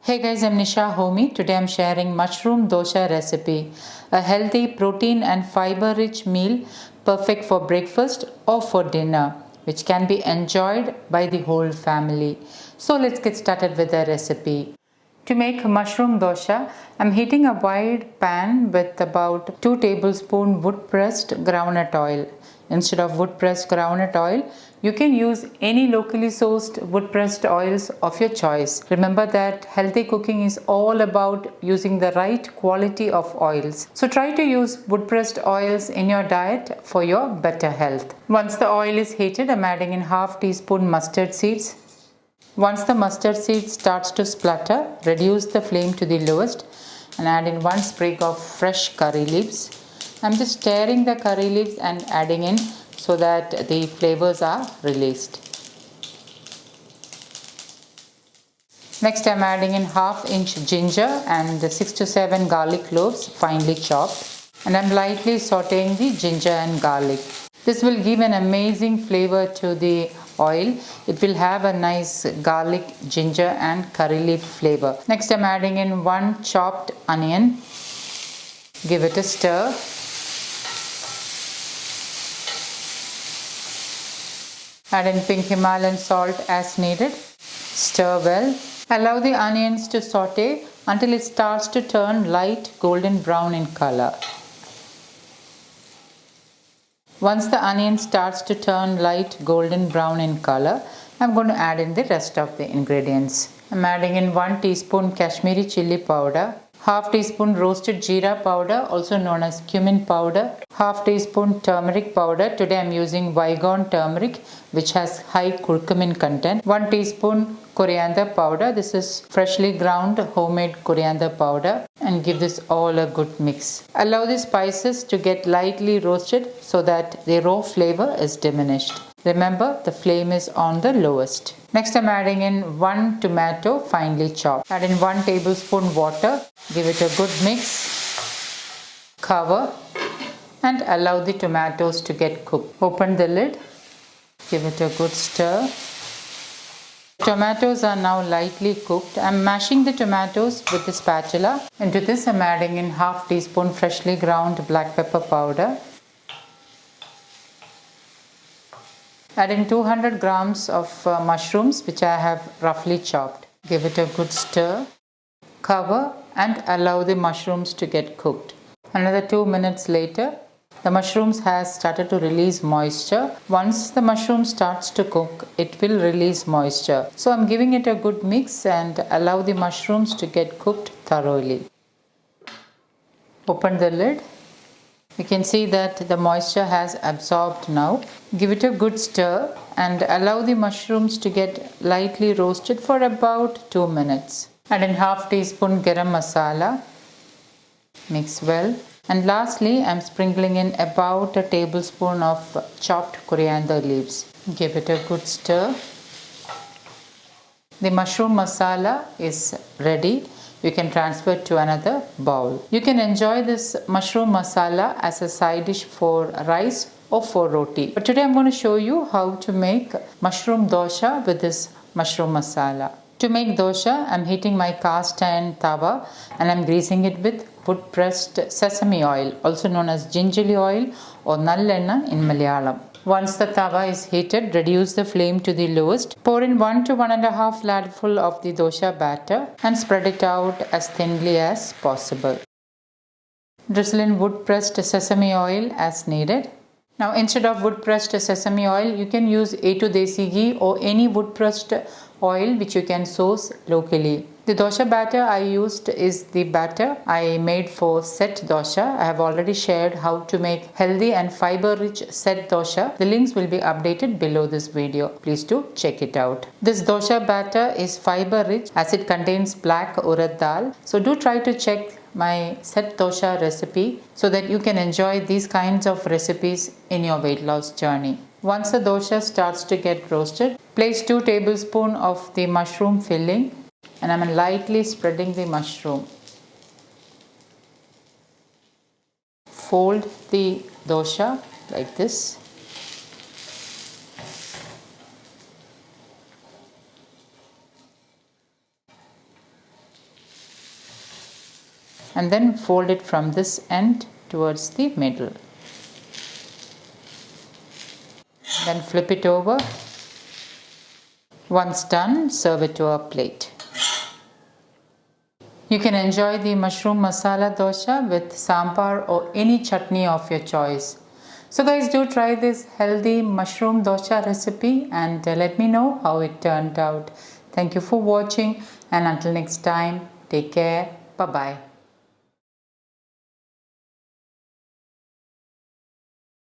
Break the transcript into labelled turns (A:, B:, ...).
A: Hey guys, I'm Nisa Homey. Today I'm sharing mushroom dosa recipe, a healthy protein and fiber rich meal perfect for breakfast or for dinner, which can be enjoyed by the whole family. So let's get started with the recipe. To make mushroom dosa, I'm heating a wide pan with about 2 tablespoons wood pressed groundnut oil. Instead of wood pressed groundnut oil, you can use any locally sourced wood pressed oils of your choice. Remember that healthy cooking is all about using the right quality of oils. So try to use wood pressed oils in your diet for your better health. Once the oil is heated, I'm adding in half teaspoon mustard seeds. Once the mustard seed starts to splutter, reduce the flame to the lowest and add in 1 sprig of fresh curry leaves. I'm just stirring the curry leaves and adding in so that the flavors are released. Next I'm adding in half-inch ginger and 6 to 7 garlic cloves finely chopped, and I'm lightly sauteing the ginger and garlic. This will give an amazing flavor to the oil. It will have a nice garlic, ginger and curry leaf flavor. Next I'm adding in 1 chopped onion. Give it a stir. Add in pink Himalayan salt as needed. Stir well. Allow the onions to saute until it starts to turn light golden brown in color. Once the onion starts to turn light golden brown in color, I'm going to add in the rest of the ingredients. I'm adding in 1 teaspoon Kashmiri chilli powder, half teaspoon roasted jeera powder, also known as cumin powder, half teaspoon turmeric powder. Today I'm using Vigon turmeric, which has high curcumin content, 1 teaspoon coriander powder. This is freshly ground homemade coriander powder, and give this all a good mix. Allow the spices to get lightly roasted so that the raw flavor is diminished. Remember, the flame is on the lowest. Next I'm adding in 1 tomato finely chopped. Add in 1 tablespoon water. Give it a good mix. Cover and allow the tomatoes to get cooked. Open the lid. Give it a good stir. Tomatoes are now lightly cooked. I'm mashing the tomatoes with the spatula. Into this I'm adding in half teaspoon freshly ground black pepper powder. Add in 200 grams of mushrooms which I have roughly chopped. Give it a good stir. Cover and allow the mushrooms to get cooked. Another 2 minutes later, the mushrooms has started to release moisture. Once the mushroom starts to cook, it will release moisture. So I'm giving it a good mix and allow the mushrooms to get cooked thoroughly. Open the lid. You can see that the moisture has absorbed now. Give it a good stir and allow the mushrooms to get lightly roasted for about 2 minutes. Add in half teaspoon garam masala. Mix well. And lastly, I'm sprinkling in about a tablespoon of chopped coriander leaves. Give it a good stir. The mushroom masala is ready. You can transfer it to another bowl. You can enjoy this mushroom masala as a side dish for rice or for roti. But today I'm going to show you how to make mushroom dosa with this mushroom masala. To make dosa, I'm heating my cast iron tawa and I'm greasing it with wood pressed sesame oil, also known as gingerly oil or nallenna in Malayalam. Once the tawa is heated, reduce the flame to the lowest. Pour in 1 to 1.5 ladful of the dosa batter and spread it out as thinly as possible. Drizzle in wood pressed sesame oil as needed. Now instead of wood pressed sesame oil, you can use A2 desi ghee or any wood pressed oil which you can source locally. The dosa batter I used is the batter I made for set dosa. I have already shared how to make healthy and fiber rich set dosa. The links will be updated below this video. Please do check it out. This dosa batter is fiber rich as it contains black urad dal. So do try to check my set dosa recipe so that you can enjoy these kinds of recipes in your weight loss journey. Once the dosa starts to get roasted, place 2 tablespoons of the mushroom filling and I'm lightly spreading the mushroom. Fold the dosa like this. and then fold it from this end towards the middle. Then flip it over. Once done, serve it to a plate. You can enjoy the mushroom masala dosa with sambar or any chutney of your choice. So guys, do try this healthy mushroom dosa recipe and let me know how it turned out. Thank you for watching, and until next time, take care. Bye-bye.